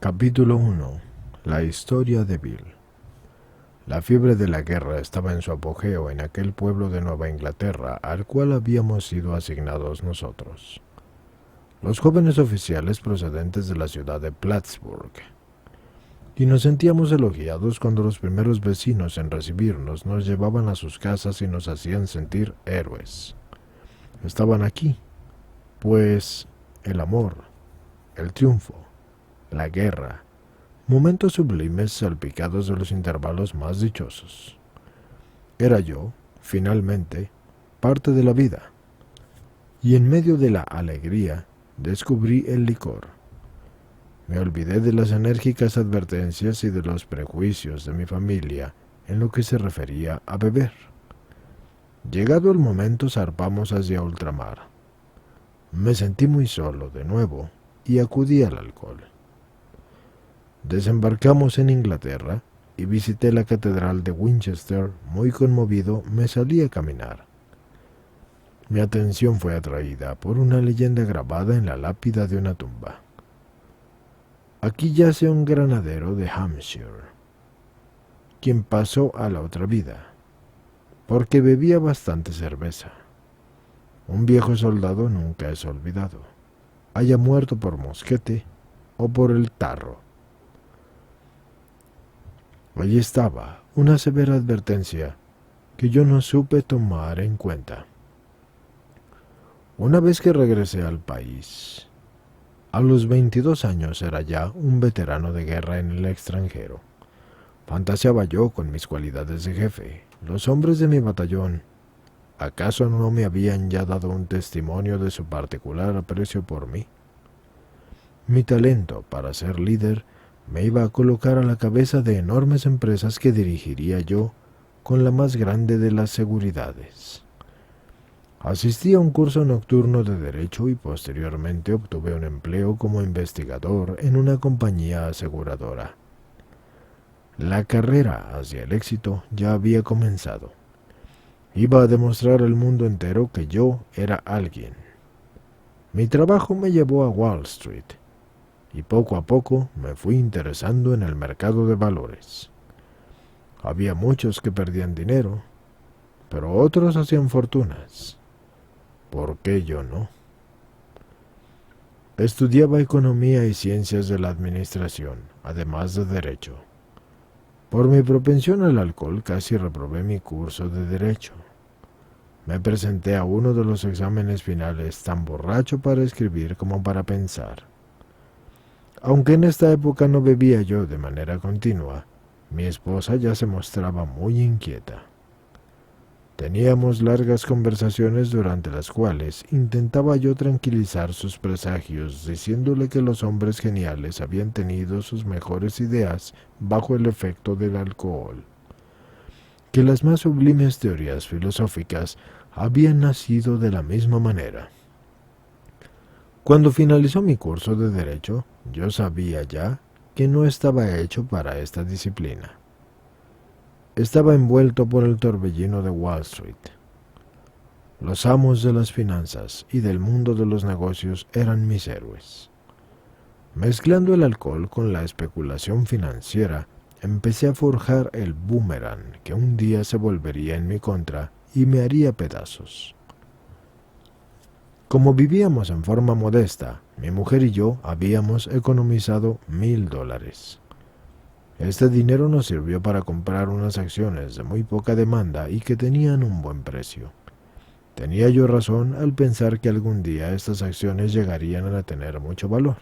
Capítulo 1. La historia de Bill. La fiebre de la guerra estaba en su apogeo en aquel pueblo de Nueva Inglaterra al cual habíamos sido asignados nosotros, los jóvenes oficiales procedentes de la ciudad de Plattsburgh, y nos sentíamos elogiados cuando los primeros vecinos en recibirnos nos llevaban a sus casas y nos hacían sentir héroes. Estaban aquí, pues, el amor, el triunfo, la guerra, momentos sublimes salpicados de los intervalos más dichosos. Era yo, finalmente, parte de la vida, y en medio de la alegría descubrí el licor. Me olvidé de las enérgicas advertencias y de los prejuicios de mi familia en lo que se refería a beber. Llegado el momento zarpamos hacia ultramar. Me sentí muy solo de nuevo y acudí al alcohol. Desembarcamos en Inglaterra y visité la catedral de Winchester. Muy conmovido me salí a caminar. Mi atención fue atraída por una leyenda grabada en la lápida de una tumba. Aquí yace un granadero de Hampshire, quien pasó a la otra vida, porque bebía bastante cerveza. Un viejo soldado nunca es olvidado, haya muerto por mosquete o por el tarro. Allí estaba una severa advertencia que yo no supe tomar en cuenta. Una vez que regresé al país, a los 22 años era ya un veterano de guerra en el extranjero. Fantaseaba yo con mis cualidades de jefe. Los hombres de mi batallón, ¿acaso no me habían ya dado un testimonio de su particular aprecio por mí? Mi talento para ser líder me iba a colocar a la cabeza de enormes empresas que dirigiría yo con la más grande de las seguridades. Asistí a un curso nocturno de Derecho y posteriormente obtuve un empleo como investigador en una compañía aseguradora. La carrera hacia el éxito ya había comenzado. Iba a demostrar al mundo entero que yo era alguien. Mi trabajo me llevó a Wall Street, y poco a poco me fui interesando en el mercado de valores. Había muchos que perdían dinero, pero otros hacían fortunas. ¿Por qué yo no? Estudiaba economía y ciencias de la administración, además de derecho. Por mi propensión al alcohol casi reprobé mi curso de derecho. Me presenté a uno de los exámenes finales tan borracho para escribir como para pensar. Aunque en esta época no bebía yo de manera continua, mi esposa ya se mostraba muy inquieta. Teníamos largas conversaciones durante las cuales intentaba yo tranquilizar sus presagios, diciéndole que los hombres geniales habían tenido sus mejores ideas bajo el efecto del alcohol, que las más sublimes teorías filosóficas habían nacido de la misma manera. Cuando finalizó mi curso de Derecho, yo sabía ya que no estaba hecho para esta disciplina. Estaba envuelto por el torbellino de Wall Street. Los amos de las finanzas y del mundo de los negocios eran mis héroes. Mezclando el alcohol con la especulación financiera, empecé a forjar el boomerang que un día se volvería en mi contra y me haría pedazos. Como vivíamos en forma modesta, mi mujer y yo habíamos economizado $1,000. Este dinero nos sirvió para comprar unas acciones de muy poca demanda y que tenían un buen precio. Tenía yo razón al pensar que algún día estas acciones llegarían a tener mucho valor.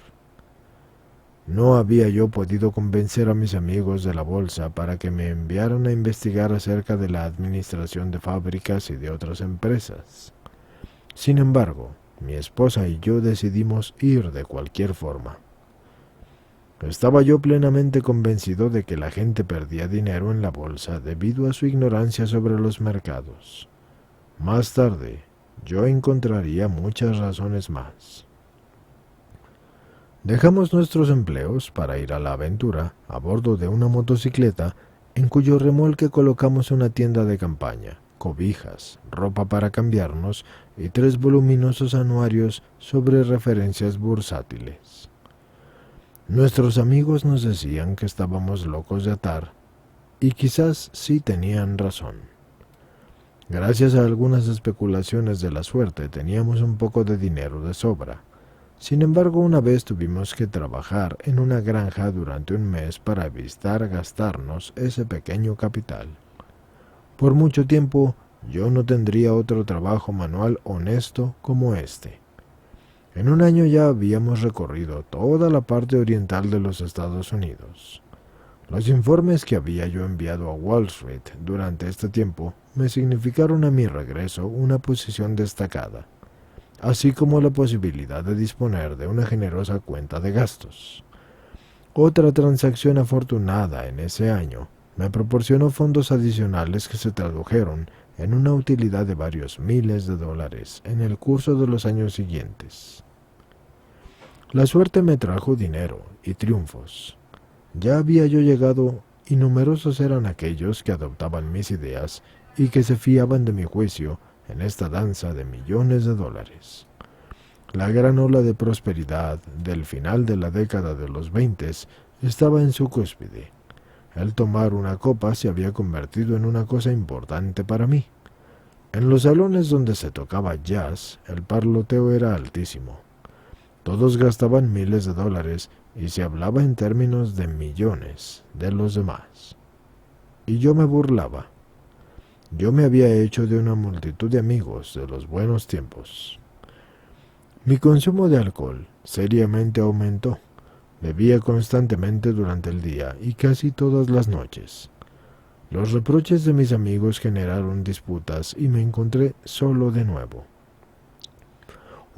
No había yo podido convencer a mis amigos de la bolsa para que me enviaran a investigar acerca de la administración de fábricas y de otras empresas. Sin embargo, mi esposa y yo decidimos ir de cualquier forma. Estaba yo plenamente convencido de que la gente perdía dinero en la bolsa debido a su ignorancia sobre los mercados. Más tarde, yo encontraría muchas razones más. Dejamos nuestros empleos para ir a la aventura a bordo de una motocicleta en cuyo remolque colocamos una tienda de campaña, cobijas, ropa para cambiarnos y 3 voluminosos anuarios sobre referencias bursátiles. Nuestros amigos nos decían que estábamos locos de atar, y quizás sí tenían razón. Gracias a algunas especulaciones de la suerte teníamos un poco de dinero de sobra. Sin embargo, una vez tuvimos que trabajar en una granja durante un mes para evitar gastarnos ese pequeño capital. Por mucho tiempo, yo no tendría otro trabajo manual honesto como este. En un año ya habíamos recorrido toda la parte oriental de los Estados Unidos. Los informes que había yo enviado a Wall Street durante este tiempo me significaron a mi regreso una posición destacada, así como la posibilidad de disponer de una generosa cuenta de gastos. Otra transacción afortunada en ese año me proporcionó fondos adicionales que se tradujeron en una utilidad de varios miles de dólares en el curso de los años siguientes. La suerte me trajo dinero y triunfos. Ya había yo llegado y numerosos eran aquellos que adoptaban mis ideas y que se fiaban de mi juicio en esta danza de millones de dólares. La gran ola de prosperidad del final de la década de los 20 estaba en su cúspide. El tomar una copa se había convertido en una cosa importante para mí. En los salones donde se tocaba jazz, el parloteo era altísimo. Todos gastaban miles de dólares y se hablaba en términos de millones de los demás. Y yo me burlaba. Yo me había hecho de una multitud de amigos de los buenos tiempos. Mi consumo de alcohol seriamente aumentó. Bebía constantemente durante el día y casi todas las noches. Los reproches de mis amigos generaron disputas y me encontré solo de nuevo.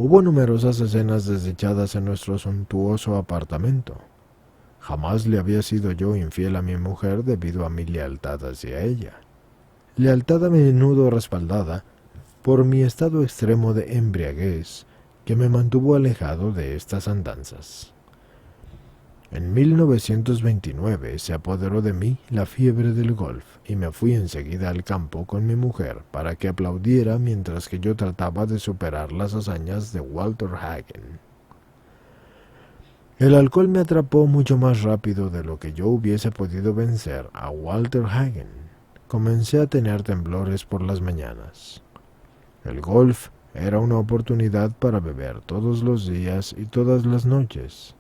Hubo numerosas escenas desdichadas en nuestro suntuoso apartamento. Jamás le había sido yo infiel a mi mujer debido a mi lealtad hacia ella. Lealtad a menudo respaldada por mi estado extremo de embriaguez que me mantuvo alejado de estas andanzas. En 1929 se apoderó de mí la fiebre del golf y me fui enseguida al campo con mi mujer para que aplaudiera mientras que yo trataba de superar las hazañas de Walter Hagen. El alcohol me atrapó mucho más rápido de lo que yo hubiese podido vencer a Walter Hagen. Comencé a tener temblores por las mañanas. El golf era una oportunidad para beber todos los días y todas las noches.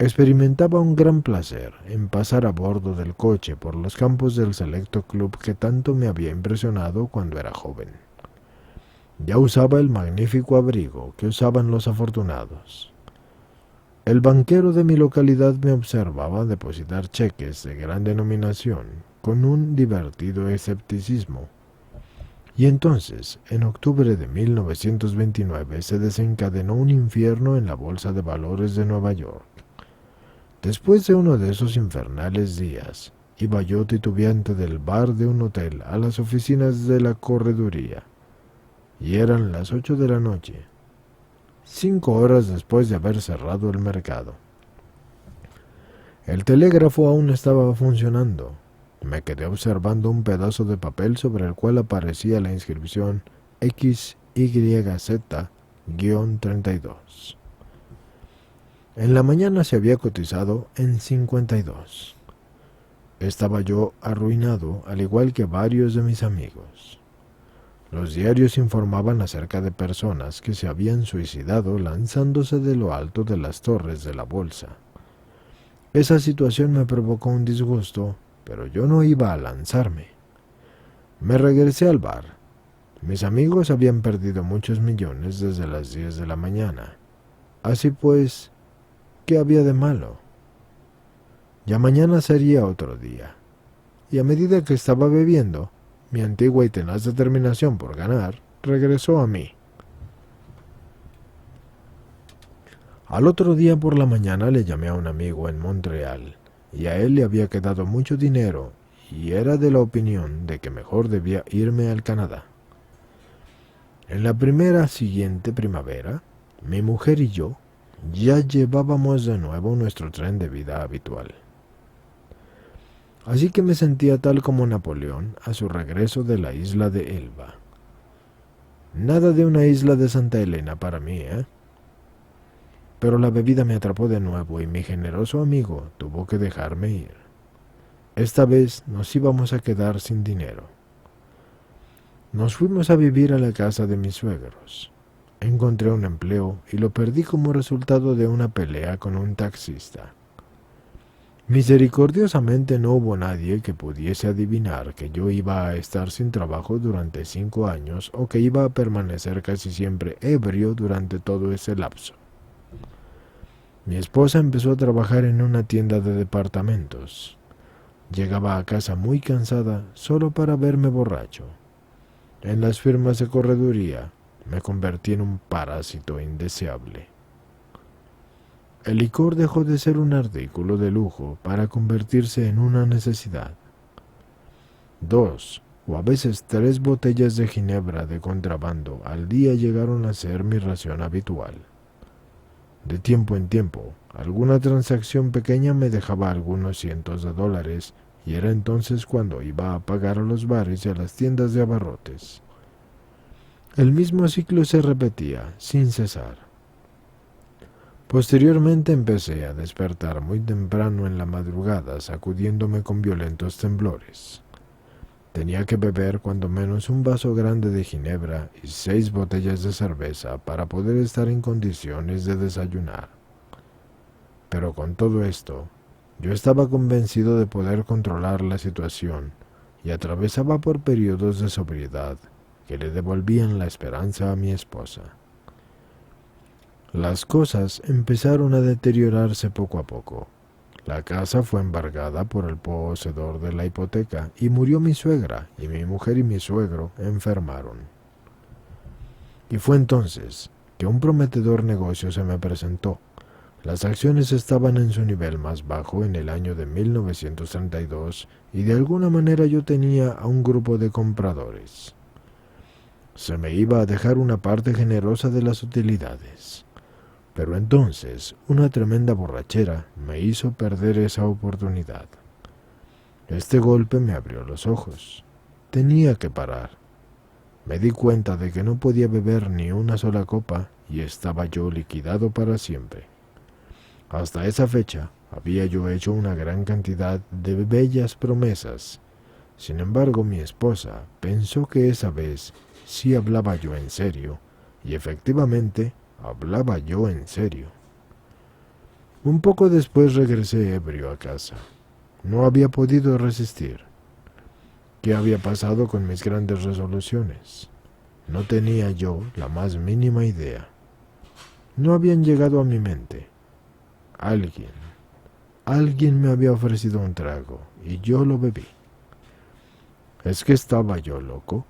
Experimentaba un gran placer en pasar a bordo del coche por los campos del selecto club que tanto me había impresionado cuando era joven. Ya usaba el magnífico abrigo que usaban los afortunados. El banquero de mi localidad me observaba depositar cheques de gran denominación con un divertido escepticismo. Y entonces, en octubre de 1929, se desencadenó un infierno en la Bolsa de Valores de Nueva York. Después de uno de esos infernales días, iba yo titubeante del bar de un hotel a las oficinas de la correduría, y eran las 8 de la noche, 5 horas después de haber cerrado el mercado. El telégrafo aún estaba funcionando. Me quedé observando un pedazo de papel sobre el cual aparecía la inscripción XYZ-32. En la mañana se había cotizado en 52. Estaba yo arruinado, al igual que varios de mis amigos. Los diarios informaban acerca de personas que se habían suicidado lanzándose de lo alto de las torres de la bolsa. Esa situación me provocó un disgusto, pero yo no iba a lanzarme. Me regresé al bar. Mis amigos habían perdido muchos millones desde las 10 de la mañana. Así pues, ¿qué había de malo? Ya mañana sería otro día. Y a medida que estaba bebiendo, mi antigua y tenaz determinación por ganar regresó a mí. Al otro día por la mañana le llamé a un amigo en Montreal, y a él le había quedado mucho dinero, y era de la opinión de que mejor debía irme al Canadá. En la siguiente primavera, mi mujer y yo ya llevábamos de nuevo nuestro tren de vida habitual. Así que me sentía tal como Napoleón a su regreso de la isla de Elba. Nada de una isla de Santa Elena para mí, ¿eh? pero la bebida me atrapó de nuevo y mi generoso amigo tuvo que dejarme ir. Esta vez nos íbamos a quedar sin dinero. Nos fuimos a vivir a la casa de mis suegros. Encontré un empleo y lo perdí como resultado de una pelea con un taxista. Misericordiosamente no hubo nadie que pudiese adivinar que yo iba a estar sin trabajo durante 5 años o que iba a permanecer casi siempre ebrio durante todo ese lapso. Mi esposa empezó a trabajar en una tienda de departamentos. Llegaba a casa muy cansada solo para verme borracho. En las firmas de correduría me convertí en un parásito indeseable. El licor dejó de ser un artículo de lujo para convertirse en una necesidad. 2 o a veces 3 botellas de ginebra de contrabando al día llegaron a ser mi ración habitual. De tiempo en tiempo, alguna transacción pequeña me dejaba algunos cientos de dólares y era entonces cuando iba a pagar a los bares y a las tiendas de abarrotes. El mismo ciclo se repetía sin cesar. Posteriormente empecé a despertar muy temprano en la madrugada, sacudiéndome con violentos temblores. Tenía que beber cuando menos un vaso grande de ginebra y 6 botellas de cerveza para poder estar en condiciones de desayunar. Pero con todo esto, yo estaba convencido de poder controlar la situación y atravesaba por periodos de sobriedad que le devolvían la esperanza a mi esposa. Las cosas empezaron a deteriorarse poco a poco. La casa fue embargada por el poseedor de la hipoteca y murió mi suegra, y mi mujer y mi suegro enfermaron. Y fue entonces que un prometedor negocio se me presentó. Las acciones estaban en su nivel más bajo en el año de 1932 y de alguna manera yo tenía a un grupo de compradores. Se me iba a dejar una parte generosa de las utilidades. Pero entonces una tremenda borrachera me hizo perder esa oportunidad. Este golpe me abrió los ojos. Tenía que parar. Me di cuenta de que no podía beber ni una sola copa y estaba yo liquidado para siempre. Hasta esa fecha había yo hecho una gran cantidad de bellas promesas. Sin embargo, mi esposa pensó que esa vez sí hablaba yo en serio, y efectivamente hablaba yo en serio. Un poco después regresé ebrio a casa. No había podido resistir. ¿Qué había pasado con mis grandes resoluciones? No tenía yo la más mínima idea. No habían llegado a mi mente. Alguien me había ofrecido un trago y yo lo bebí. ¿Es que estaba yo loco?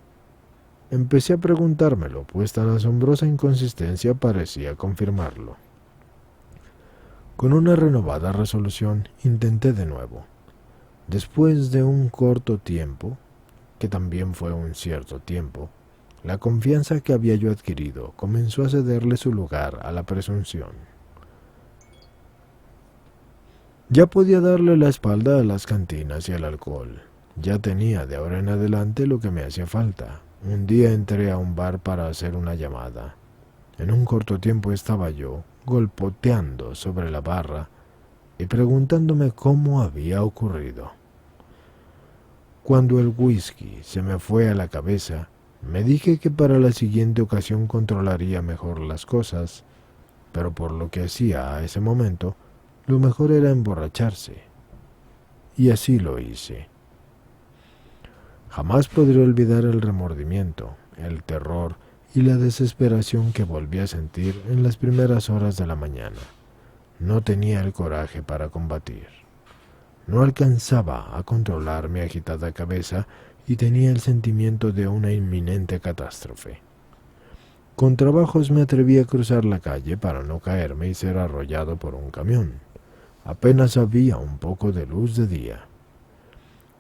Empecé a preguntármelo, pues tan asombrosa inconsistencia parecía confirmarlo. Con una renovada resolución intenté de nuevo. Después de un corto tiempo, que también fue un cierto tiempo, la confianza que había yo adquirido comenzó a cederle su lugar a la presunción. Ya podía darle la espalda a las cantinas y al alcohol. Ya tenía de ahora en adelante lo que me hacía falta. Un día entré a un bar para hacer una llamada. En un corto tiempo estaba yo golpeando sobre la barra y preguntándome cómo había ocurrido. Cuando el whisky se me fue a la cabeza, me dije que para la siguiente ocasión controlaría mejor las cosas, pero por lo que hacía a ese momento, lo mejor era emborracharse. Y así lo hice. Jamás podré olvidar el remordimiento, el terror y la desesperación que volví a sentir en las primeras horas de la mañana. No tenía el coraje para combatir. No alcanzaba a controlar mi agitada cabeza y tenía el sentimiento de una inminente catástrofe. Con trabajos me atreví a cruzar la calle para no caerme y ser arrollado por un camión. Apenas había un poco de luz de día.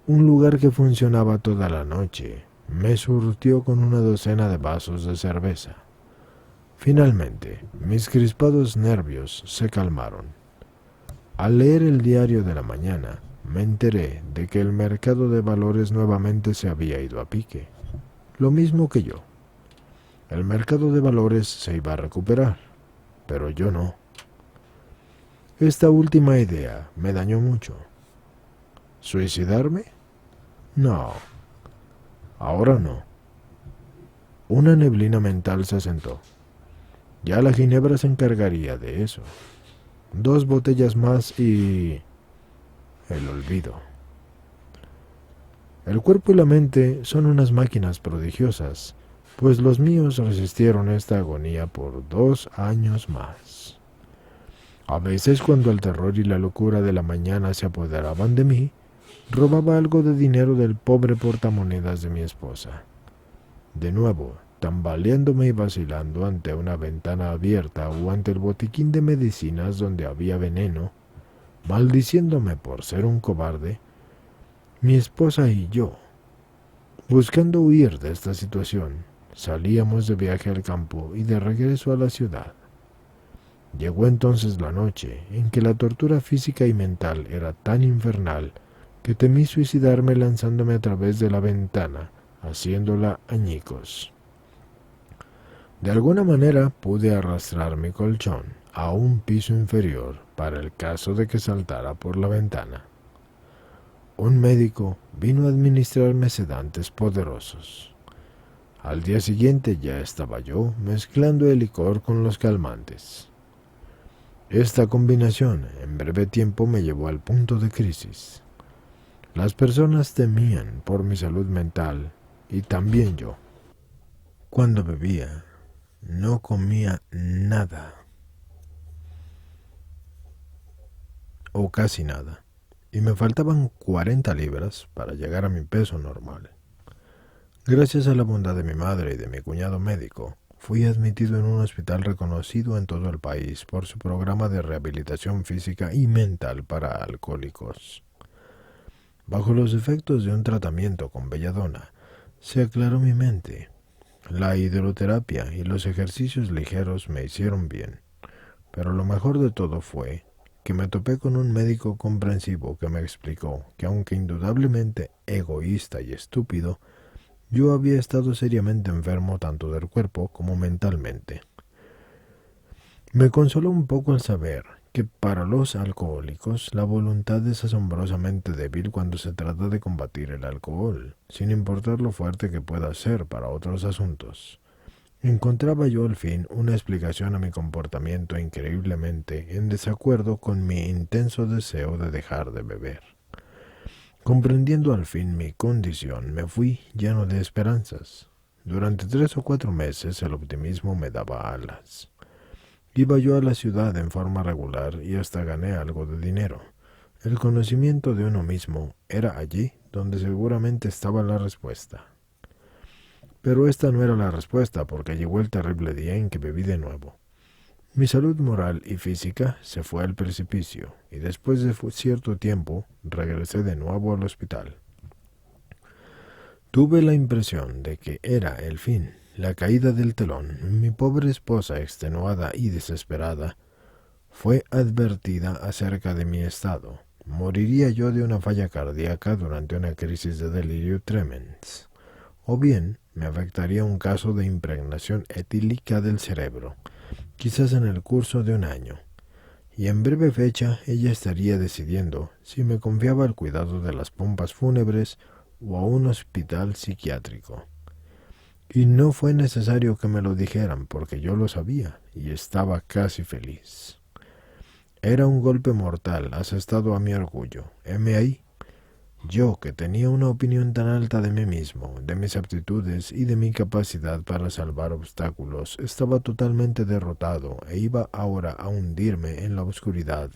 Un lugar que funcionaba toda la noche me surtió con una docena de vasos de cerveza. Finalmente, mis crispados nervios se calmaron. Al leer el diario de la mañana, me enteré de que el mercado de valores nuevamente se había ido a pique. Lo mismo que yo. El mercado de valores se iba a recuperar, pero yo no. Esta última idea me dañó mucho. ¿Suicidarme? No, ahora no. Una neblina mental se asentó. Ya la ginebra se encargaría de eso. 2 botellas más y... el olvido. El cuerpo y la mente son unas máquinas prodigiosas, pues los míos resistieron esta agonía por 2 años más. A veces, cuando el terror y la locura de la mañana se apoderaban de mí, robaba algo de dinero del pobre portamonedas de mi esposa. De nuevo, tambaleándome y vacilando ante una ventana abierta o ante el botiquín de medicinas donde había veneno, maldiciéndome por ser un cobarde, mi esposa y yo, buscando huir de esta situación, salíamos de viaje al campo y de regreso a la ciudad. Llegó entonces la noche en que la tortura física y mental era tan infernal que temí suicidarme lanzándome a través de la ventana, haciéndola añicos. De alguna manera pude arrastrar mi colchón a un piso inferior para el caso de que saltara por la ventana. Un médico vino a administrarme sedantes poderosos. Al día siguiente ya estaba yo mezclando el licor con los calmantes. Esta combinación en breve tiempo me llevó al punto de crisis. Las personas temían por mi salud mental y también yo. Cuando bebía, no comía nada, o casi nada, y me faltaban 40 libras para llegar a mi peso normal. Gracias a la bondad de mi madre y de mi cuñado médico, fui admitido en un hospital reconocido en todo el país por su programa de rehabilitación física y mental para alcohólicos. Bajo los efectos de un tratamiento con belladona, se aclaró mi mente. La hidroterapia y los ejercicios ligeros me hicieron bien, pero lo mejor de todo fue que me topé con un médico comprensivo que me explicó que, aunque indudablemente egoísta y estúpido, yo había estado seriamente enfermo tanto del cuerpo como mentalmente. Me consoló un poco al saber que para los alcohólicos la voluntad es asombrosamente débil cuando se trata de combatir el alcohol, sin importar lo fuerte que pueda ser para otros asuntos. Encontraba yo al fin una explicación a mi comportamiento increíblemente en desacuerdo con mi intenso deseo de dejar de beber. Comprendiendo al fin mi condición, me fui lleno de esperanzas. Durante 3 o 4 meses el optimismo me daba alas. Iba yo a la ciudad en forma regular y hasta gané algo de dinero. El conocimiento de uno mismo era allí donde seguramente estaba la respuesta. Pero esta no era la respuesta, porque llegó el terrible día en que bebí de nuevo. Mi salud moral y física se fue al precipicio, y después de cierto tiempo regresé de nuevo al hospital. Tuve la impresión de que era el fin, la caída del telón. Mi pobre esposa, extenuada y desesperada, fue advertida acerca de mi estado. Moriría yo de una falla cardíaca durante una crisis de delirio tremens, o bien me afectaría un caso de impregnación etílica del cerebro, quizás en el curso de un año, y en breve fecha ella estaría decidiendo si me confiaba el cuidado de las pompas fúnebres o a un hospital psiquiátrico. Y no fue necesario que me lo dijeran, porque yo lo sabía y estaba casi feliz. Era un golpe mortal asestado a mi orgullo. Heme ahí. Yo, que tenía una opinión tan alta de mí mismo, de mis aptitudes y de mi capacidad para salvar obstáculos, estaba totalmente derrotado e iba ahora a hundirme en la oscuridad,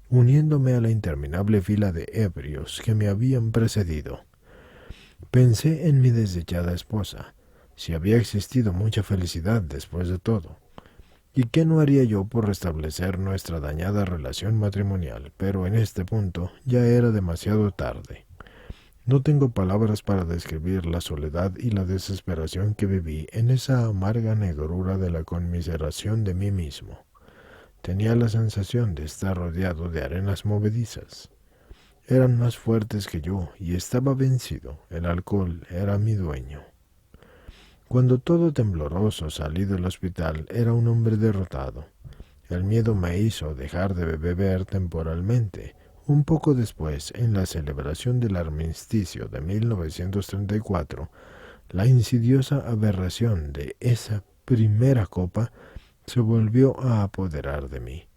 uniéndome a la interminable fila de ebrios que me habían precedido. Pensé en mi desdichada esposa, si había existido mucha felicidad después de todo. ¿Y qué no haría yo por restablecer nuestra dañada relación matrimonial? Pero en este punto ya era demasiado tarde. No tengo palabras para describir la soledad y la desesperación que viví en esa amarga negrura de la conmiseración de mí mismo. Tenía la sensación de estar rodeado de arenas movedizas. Eran más fuertes que yo y estaba vencido. El alcohol era mi dueño. Cuando todo tembloroso salí del hospital, era un hombre derrotado. El miedo me hizo dejar de beber temporalmente. Un poco después, en la celebración del armisticio de 1934, la insidiosa aberración de esa primera copa se volvió a apoderar de mí.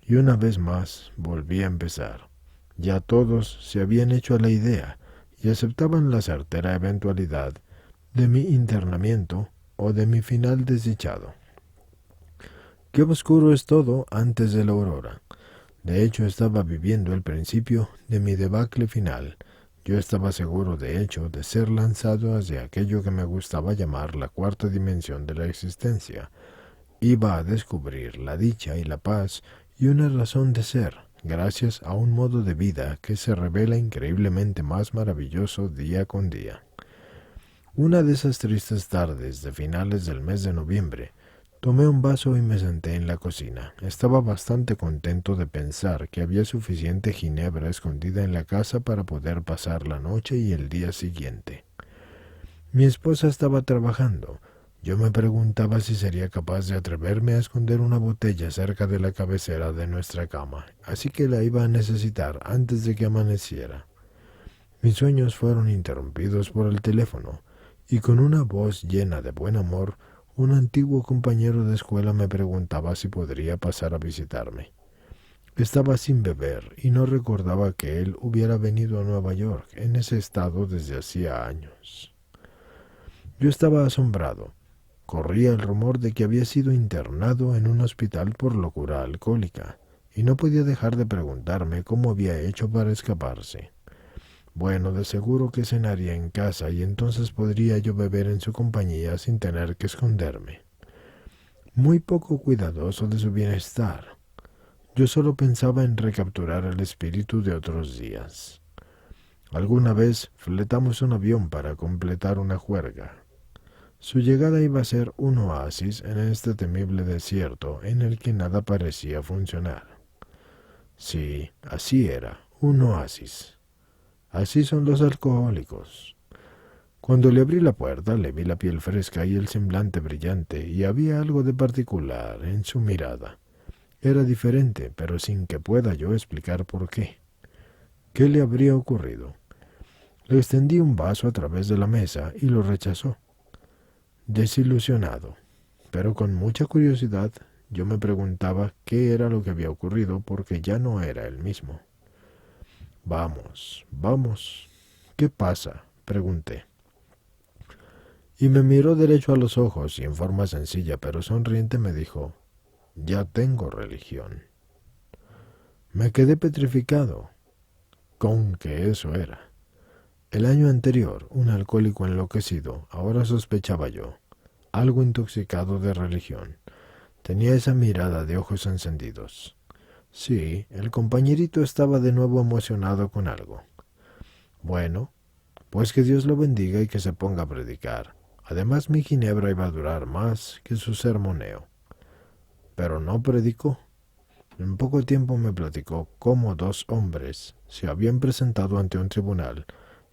Y una vez más volví a empezar. Ya todos se habían hecho a la idea y aceptaban la certera eventualidad de mi internamiento o de mi final desdichado. Qué oscuro es todo antes de la aurora. De hecho, estaba viviendo el principio de mi debacle final. Yo estaba seguro, de hecho, de ser lanzado hacia aquello que me gustaba llamar la cuarta dimensión de la existencia. Iba a descubrir la dicha y la paz y una razón de ser, gracias a un modo de vida que se revela increíblemente más maravilloso día con día. Una de esas tristes tardes de finales del mes de noviembre, tomé un vaso y me senté en la cocina. Estaba bastante contento de pensar que había suficiente ginebra escondida en la casa para poder pasar la noche y el día siguiente. Mi esposa estaba trabajando. Yo me preguntaba si sería capaz de atreverme a esconder una botella cerca de la cabecera de nuestra cama, así que la iba a necesitar antes de que amaneciera. Mis sueños fueron interrumpidos por el teléfono, y con una voz llena de buen amor, un antiguo compañero de escuela me preguntaba si podría pasar a visitarme. Estaba sin beber y no recordaba que él hubiera venido a Nueva York en ese estado desde hacía años. Yo estaba asombrado. Corría el rumor de que había sido internado en un hospital por locura alcohólica, y no podía dejar de preguntarme cómo había hecho para escaparse. Bueno, de seguro que cenaría en casa y entonces podría yo beber en su compañía sin tener que esconderme. Muy poco cuidadoso de su bienestar. Yo solo pensaba en recapturar el espíritu de otros días. Alguna vez fletamos un avión para completar una juerga. Su llegada iba a ser un oasis en este temible desierto en el que nada parecía funcionar. Sí, así era, un oasis. Así son los alcohólicos. Cuando le abrí la puerta, le vi la piel fresca y el semblante brillante, y había algo de particular en su mirada. Era diferente, pero sin que pueda yo explicar por qué. ¿Qué le habría ocurrido? Le extendí un vaso a través de la mesa y lo rechazó. Desilusionado, pero con mucha curiosidad, yo me preguntaba qué era lo que había ocurrido porque ya no era el mismo. Vamos, vamos. ¿Qué pasa? Pregunté. Y me miró derecho a los ojos y en forma sencilla pero sonriente me dijo, ya tengo religión. Me quedé petrificado. Con que eso era. El año anterior, un alcohólico enloquecido, ahora sospechaba yo, algo intoxicado de religión. Tenía esa mirada de ojos encendidos. Sí, el compañerito estaba de nuevo emocionado con algo. Bueno, pues que Dios lo bendiga y que se ponga a predicar. Además, mi ginebra iba a durar más que su sermoneo. Pero no predicó. En poco tiempo me platicó cómo 2 hombres se habían presentado ante un tribunal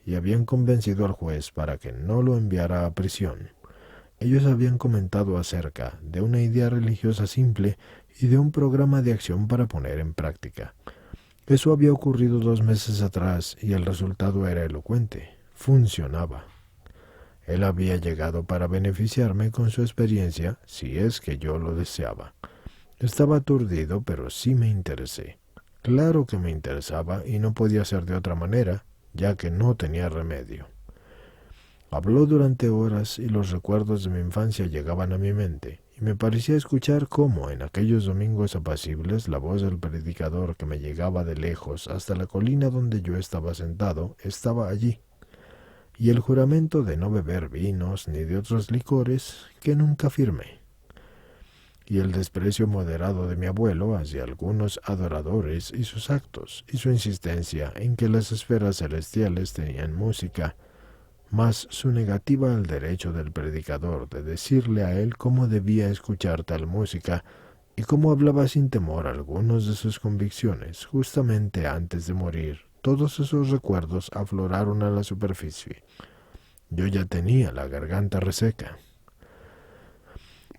y habían convencido al juez para que no lo enviara a prisión. Ellos habían comentado acerca de una idea religiosa simple y de un programa de acción para poner en práctica. Eso había ocurrido 2 meses atrás y el resultado era elocuente. Funcionaba. Él había llegado para beneficiarme con su experiencia, si es que yo lo deseaba. Estaba aturdido, pero sí me interesé. Claro que me interesaba y no podía ser de otra manera, ya que no tenía remedio. Habló durante horas y los recuerdos de mi infancia llegaban a mi mente, y me parecía escuchar cómo en aquellos domingos apacibles la voz del predicador que me llegaba de lejos hasta la colina donde yo estaba sentado estaba allí, y el juramento de no beber vinos ni de otros licores que nunca firmé, y el desprecio moderado de mi abuelo hacia algunos adoradores y sus actos, y su insistencia en que las esferas celestiales tenían música, más su negativa al derecho del predicador de decirle a él cómo debía escuchar tal música y cómo hablaba sin temor algunos de sus convicciones justamente antes de morir. Todos esos recuerdos afloraron a la superficie. Yo ya tenía la garganta reseca.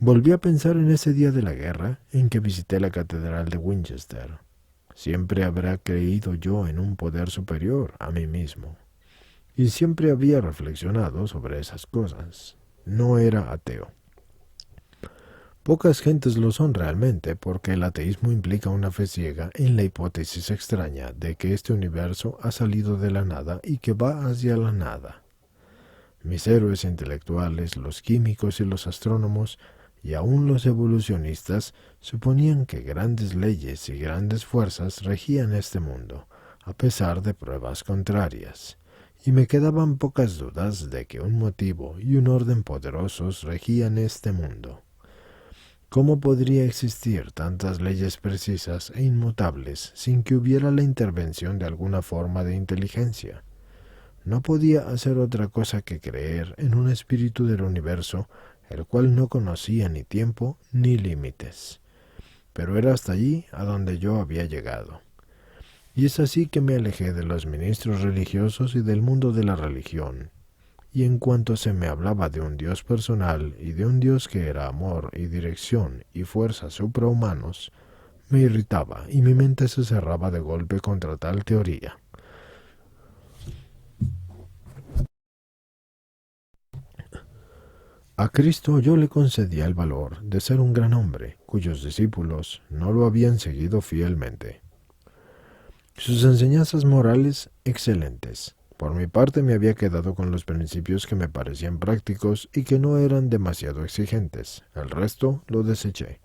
Volví a pensar en ese día de la guerra en que visité la catedral de Winchester. Siempre habrá creído yo en un poder superior a mí mismo, y siempre había reflexionado sobre esas cosas. No era ateo. Pocas gentes lo son realmente, porque el ateísmo implica una fe ciega en la hipótesis extraña de que este universo ha salido de la nada y que va hacia la nada. Mis héroes intelectuales, los químicos y los astrónomos, y aun los evolucionistas, suponían que grandes leyes y grandes fuerzas regían este mundo, a pesar de pruebas contrarias, y me quedaban pocas dudas de que un motivo y un orden poderosos regían este mundo. ¿Cómo podría existir tantas leyes precisas e inmutables sin que hubiera la intervención de alguna forma de inteligencia? No podía hacer otra cosa que creer en un espíritu del universo, el cual no conocía ni tiempo ni límites. Pero era hasta allí a donde yo había llegado. Y es así que me alejé de los ministros religiosos y del mundo de la religión. Y en cuanto se me hablaba de un Dios personal y de un Dios que era amor y dirección y fuerza suprahumanos, me irritaba y mi mente se cerraba de golpe contra tal teoría. A Cristo yo le concedía el valor de ser un gran hombre, cuyos discípulos no lo habían seguido fielmente. Sus enseñanzas morales, excelentes. Por mi parte me había quedado con los principios que me parecían prácticos y que no eran demasiado exigentes. El resto lo deseché.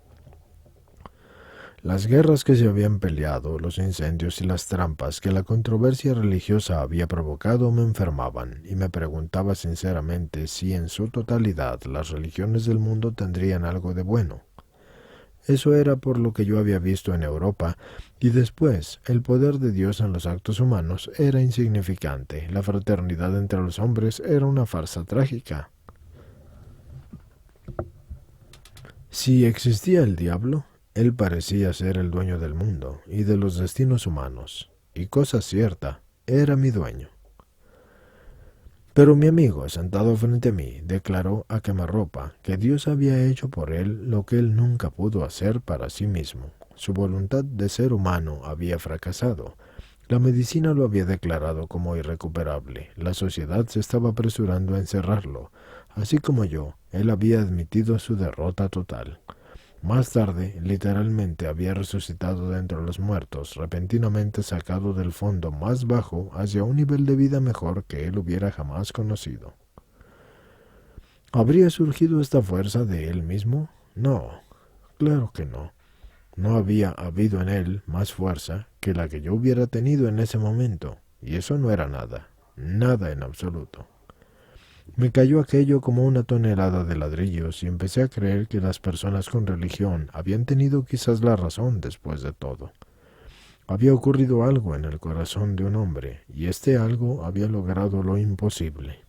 Las guerras que se habían peleado, los incendios y las trampas que la controversia religiosa había provocado me enfermaban, y me preguntaba sinceramente si en su totalidad las religiones del mundo tendrían algo de bueno. Eso era por lo que yo había visto en Europa, y después el poder de Dios en los actos humanos era insignificante, la fraternidad entre los hombres era una farsa trágica. Si existía el diablo, él parecía ser el dueño del mundo y de los destinos humanos, y cosa cierta, era mi dueño. Pero mi amigo, sentado frente a mí, declaró a quemarropa que Dios había hecho por él lo que él nunca pudo hacer para sí mismo. Su voluntad de ser humano había fracasado. La medicina lo había declarado como irrecuperable. La sociedad se estaba apresurando a encerrarlo. Así como yo, él había admitido su derrota total. Más tarde, literalmente había resucitado de entre los muertos, repentinamente sacado del fondo más bajo hacia un nivel de vida mejor que él hubiera jamás conocido. ¿Habría surgido esta fuerza de él mismo? No, claro que no. No había habido en él más fuerza que la que yo hubiera tenido en ese momento, y eso no era nada, nada en absoluto. Me cayó aquello como una tonelada de ladrillos y empecé a creer que las personas con religión habían tenido quizás la razón después de todo. Había ocurrido algo en el corazón de un hombre, y este algo había logrado lo imposible.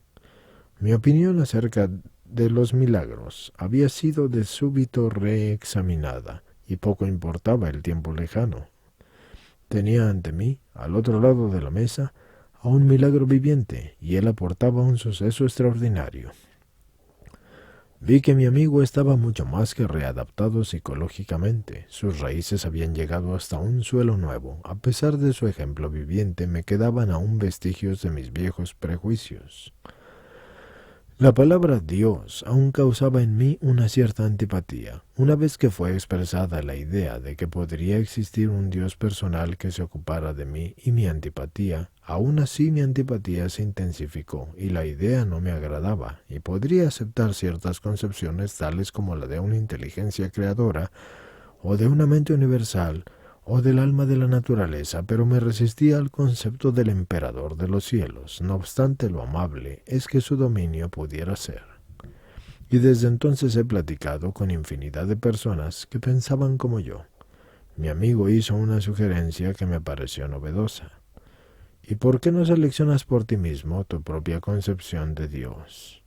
Mi opinión acerca de los milagros había sido de súbito reexaminada, y poco importaba el tiempo lejano. Tenía ante mí, al otro lado de la mesa, a un milagro viviente, y él aportaba un suceso extraordinario. Vi que mi amigo estaba mucho más que readaptado psicológicamente. Sus raíces habían llegado hasta un suelo nuevo. A pesar de su ejemplo viviente, me quedaban aún vestigios de mis viejos prejuicios. La palabra Dios aún causaba en mí una cierta antipatía. Una vez que fue expresada la idea de que podría existir un Dios personal que se ocupara de mí y mi antipatía, aún así mi antipatía se intensificó y la idea no me agradaba, y podría aceptar ciertas concepciones tales como la de una inteligencia creadora o de una mente universal o del alma de la naturaleza, pero me resistía al concepto del emperador de los cielos, no obstante lo amable es que su dominio pudiera ser. Y desde entonces he platicado con infinidad de personas que pensaban como yo. Mi amigo hizo una sugerencia que me pareció novedosa. ¿Y por qué no seleccionas por ti mismo tu propia concepción de Dios?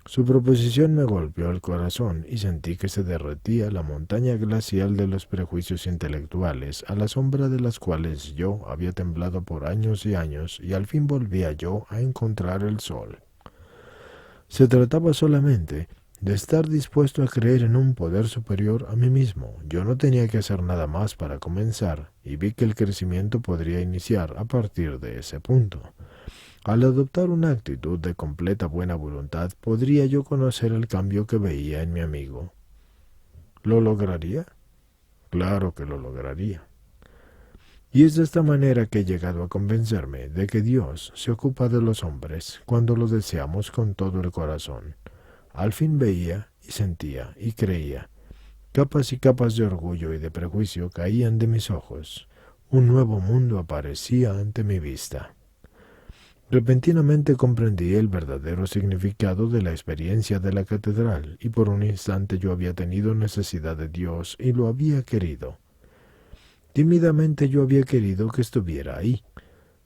Su proposición me golpeó el corazón y sentí que se derretía la montaña glacial de los prejuicios intelectuales, a la sombra de las cuales yo había temblado por años, y al fin volvía yo a encontrar el sol. Se trataba solamente de estar dispuesto a creer en un poder superior a mí mismo. Yo no tenía que hacer nada más para comenzar, y vi que el crecimiento podría iniciar a partir de ese punto. Al adoptar una actitud de completa buena voluntad, podría yo conocer el cambio que veía en mi amigo. ¿Lo lograría? Claro que lo lograría. Y es de esta manera que he llegado a convencerme de que Dios se ocupa de los hombres cuando lo deseamos con todo el corazón. Al fin veía y sentía y creía. Capas y capas de orgullo y de prejuicio caían de mis ojos. Un nuevo mundo aparecía ante mi vista. Repentinamente comprendí el verdadero significado de la experiencia de la catedral, y por un instante yo había tenido necesidad de Dios y lo había querido. Tímidamente yo había querido que estuviera ahí,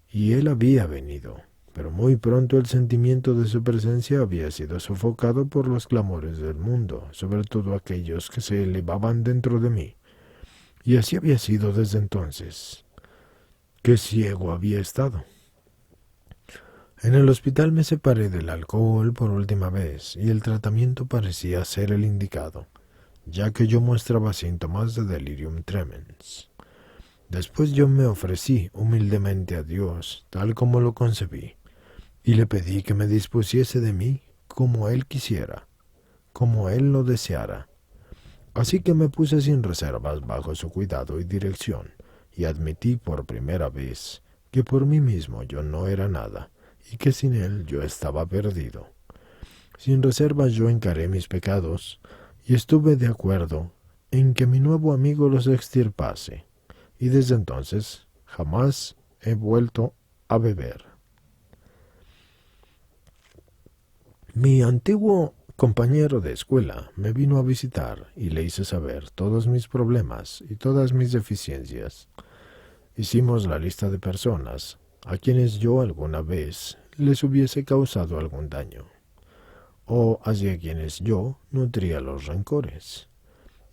y Él había venido, pero muy pronto el sentimiento de su presencia había sido sofocado por los clamores del mundo, sobre todo aquellos que se elevaban dentro de mí. Y así había sido desde entonces. ¡Qué ciego había estado! En el hospital me separé del alcohol por última vez, y el tratamiento parecía ser el indicado, ya que yo mostraba síntomas de delirium tremens. Después yo me ofrecí humildemente a Dios, tal como lo concebí, y le pedí que me dispusiese de mí como Él quisiera, como Él lo deseara. Así que me puse sin reservas bajo su cuidado y dirección, y admití por primera vez que por mí mismo yo no era nada, y que sin Él yo estaba perdido. Sin reservas yo encaré mis pecados, y estuve de acuerdo en que mi nuevo amigo los extirpase, y desde entonces jamás he vuelto a beber. Mi antiguo compañero de escuela me vino a visitar y le hice saber todos mis problemas y todas mis deficiencias. Hicimos la lista de personas a quienes yo alguna vez les hubiese causado algún daño, o hacia quienes yo nutría los rencores,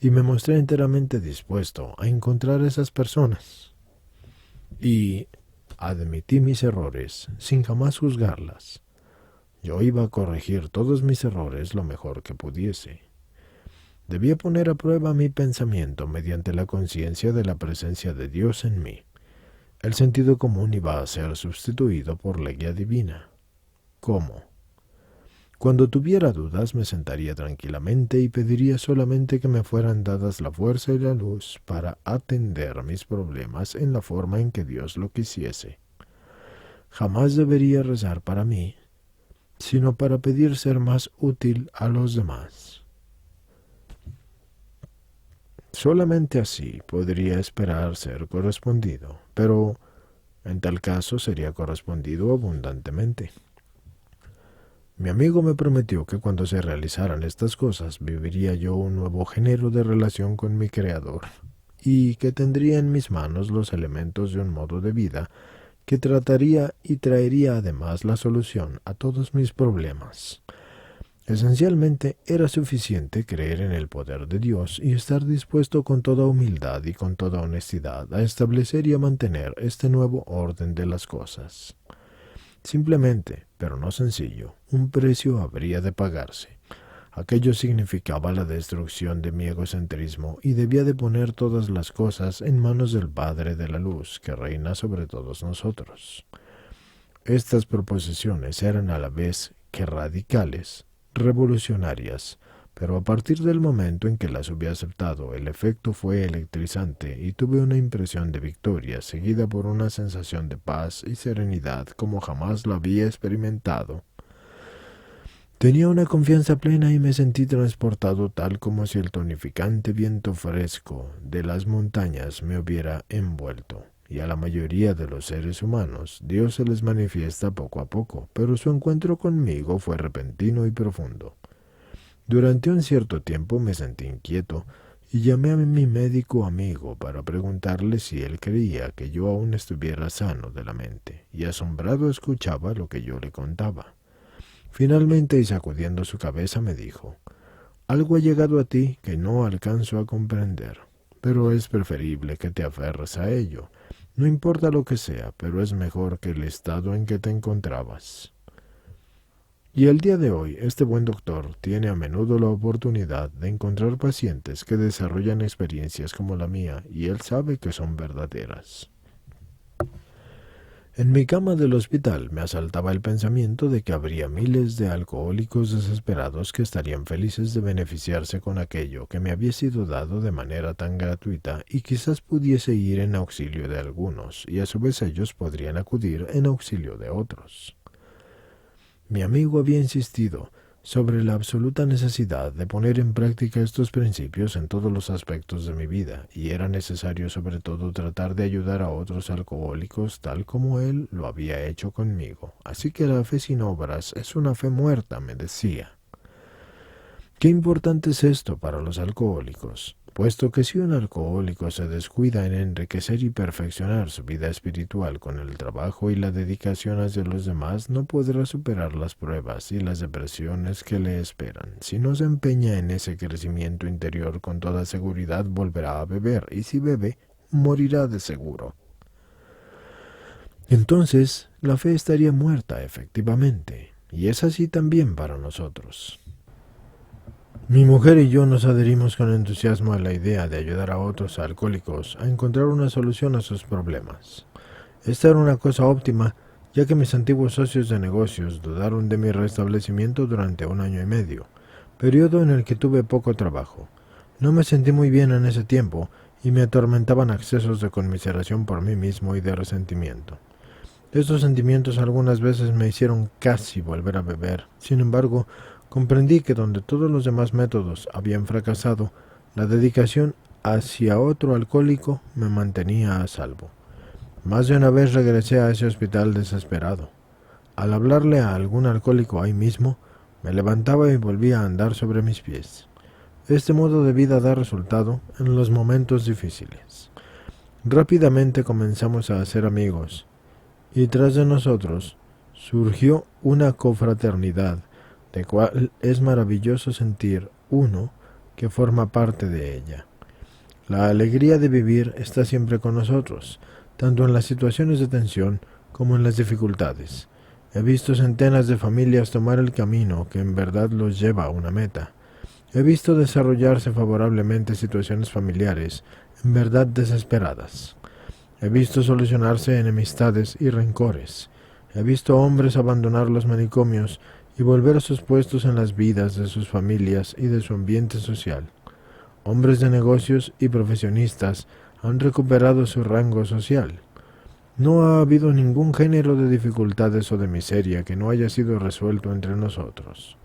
y me mostré enteramente dispuesto a encontrar esas personas, y admití mis errores sin jamás juzgarlas. Yo iba a corregir todos mis errores lo mejor que pudiese. Debía poner a prueba mi pensamiento mediante la conciencia de la presencia de Dios en mí. El sentido común iba a ser sustituido por la guía divina. ¿Cómo? Cuando tuviera dudas me sentaría tranquilamente y pediría solamente que me fueran dadas la fuerza y la luz para atender mis problemas en la forma en que Dios lo quisiese. Jamás debería rezar para mí, sino para pedir ser más útil a los demás. Solamente así podría esperar ser correspondido, pero en tal caso sería correspondido abundantemente. Mi amigo me prometió que cuando se realizaran estas cosas viviría yo un nuevo género de relación con mi Creador, y que tendría en mis manos los elementos de un modo de vida que trataría y traería además la solución a todos mis problemas. Esencialmente era suficiente creer en el poder de Dios y estar dispuesto con toda humildad y con toda honestidad a establecer y a mantener este nuevo orden de las cosas. Simplemente, pero no sencillo, un precio habría de pagarse. Aquello significaba la destrucción de mi egocentrismo y debía de poner todas las cosas en manos del Padre de la Luz que reina sobre todos nosotros. Estas proposiciones eran a la vez que radicales, revolucionarias, pero a partir del momento en que las hube aceptado, el efecto fue electrizante y tuve una impresión de victoria seguida por una sensación de paz y serenidad como jamás la había experimentado. Tenía una confianza plena y me sentí transportado tal como si el tonificante viento fresco de las montañas me hubiera envuelto. Y a la mayoría de los seres humanos Dios se les manifiesta poco a poco, pero su encuentro conmigo fue repentino y profundo. Durante un cierto tiempo me sentí inquieto y llamé a mi médico amigo para preguntarle si él creía que yo aún estuviera sano de la mente, y asombrado escuchaba lo que yo le contaba. Finalmente, y sacudiendo su cabeza, me dijo: «Algo ha llegado a ti que no alcanzo a comprender, pero es preferible que te aferres a ello. No importa lo que sea, pero es mejor que el estado en que te encontrabas». Y el día de hoy, este buen doctor tiene a menudo la oportunidad de encontrar pacientes que desarrollan experiencias como la mía, y él sabe que son verdaderas. En mi cama del hospital me asaltaba el pensamiento de que habría miles de alcohólicos desesperados que estarían felices de beneficiarse con aquello que me había sido dado de manera tan gratuita, y quizás pudiese ir en auxilio de algunos, y a su vez ellos podrían acudir en auxilio de otros. Mi amigo había insistido sobre la absoluta necesidad de poner en práctica estos principios en todos los aspectos de mi vida, y era necesario sobre todo tratar de ayudar a otros alcohólicos tal como él lo había hecho conmigo. Así que la fe sin obras es una fe muerta, me decía. Qué importante es esto para los alcohólicos, puesto que si un alcohólico se descuida en enriquecer y perfeccionar su vida espiritual con el trabajo y la dedicación hacia los demás, no podrá superar las pruebas y las depresiones que le esperan. Si no se empeña en ese crecimiento interior, con toda seguridad volverá a beber, y si bebe, morirá de seguro. Entonces, la fe estaría muerta, efectivamente, y es así también para nosotros. Mi mujer y yo nos adherimos con entusiasmo a la idea de ayudar a otros alcohólicos a encontrar una solución a sus problemas. Esta era una cosa óptima, ya que mis antiguos socios de negocios dudaron de mi restablecimiento durante 1 año y medio, periodo en el que tuve poco trabajo. No me sentí muy bien en ese tiempo y me atormentaban accesos de conmiseración por mí mismo y de resentimiento. Estos sentimientos algunas veces me hicieron casi volver a beber. Sin embargo, comprendí que donde todos los demás métodos habían fracasado, la dedicación hacia otro alcohólico me mantenía a salvo. Más de una vez regresé a ese hospital desesperado. Al hablarle a algún alcohólico ahí mismo, me levantaba y volvía a andar sobre mis pies. Este modo de vida da resultado en los momentos difíciles. Rápidamente comenzamos a hacer amigos, y tras de nosotros surgió una confraternidad, de cual es maravilloso sentir uno que forma parte de ella. La alegría de vivir está siempre con nosotros, tanto en las situaciones de tensión como en las dificultades. He visto centenas de familias tomar el camino que en verdad los lleva a una meta. He visto desarrollarse favorablemente situaciones familiares en verdad desesperadas. He visto solucionarse enemistades y rencores. He visto hombres abandonar los manicomios y volver a sus puestos en las vidas de sus familias y de su ambiente social. Hombres de negocios y profesionistas han recuperado su rango social. No ha habido ningún género de dificultades o de miseria que no haya sido resuelto entre nosotros.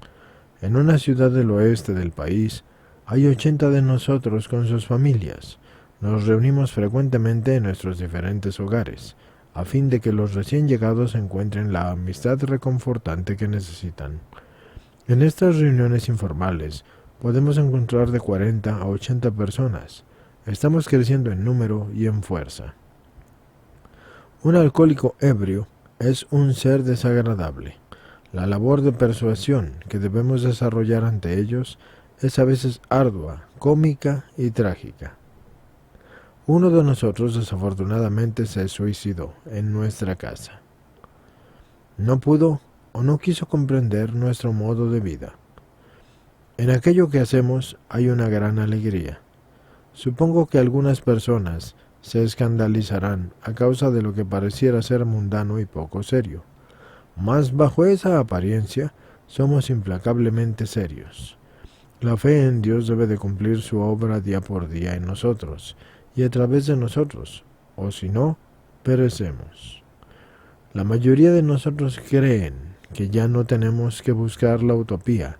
En una ciudad del oeste del país hay 80 de nosotros con sus familias. Nos reunimos frecuentemente en nuestros diferentes hogares, a fin de que los recién llegados encuentren la amistad reconfortante que necesitan. En estas reuniones informales podemos encontrar de 40 a 80 personas. Estamos creciendo en número y en fuerza. Un alcohólico ebrio es un ser desagradable. La labor de persuasión que debemos desarrollar ante ellos es a veces ardua, cómica y trágica. Uno de nosotros desafortunadamente se suicidó en nuestra casa. No pudo o no quiso comprender nuestro modo de vida. En aquello que hacemos hay una gran alegría. Supongo que algunas personas se escandalizarán a causa de lo que pareciera ser mundano y poco serio. Mas bajo esa apariencia somos implacablemente serios. La fe en Dios debe de cumplir su obra día por día en nosotros y a través de nosotros, o si no, perecemos. La mayoría de nosotros creen que ya no tenemos que buscar la utopía.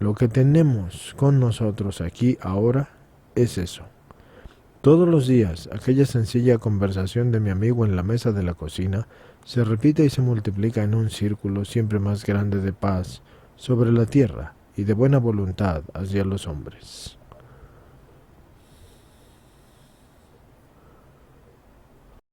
Lo que tenemos con nosotros aquí ahora es eso. Todos los días, aquella sencilla conversación de mi amigo en la mesa de la cocina se repite y se multiplica en un círculo siempre más grande de paz sobre la tierra y de buena voluntad hacia los hombres.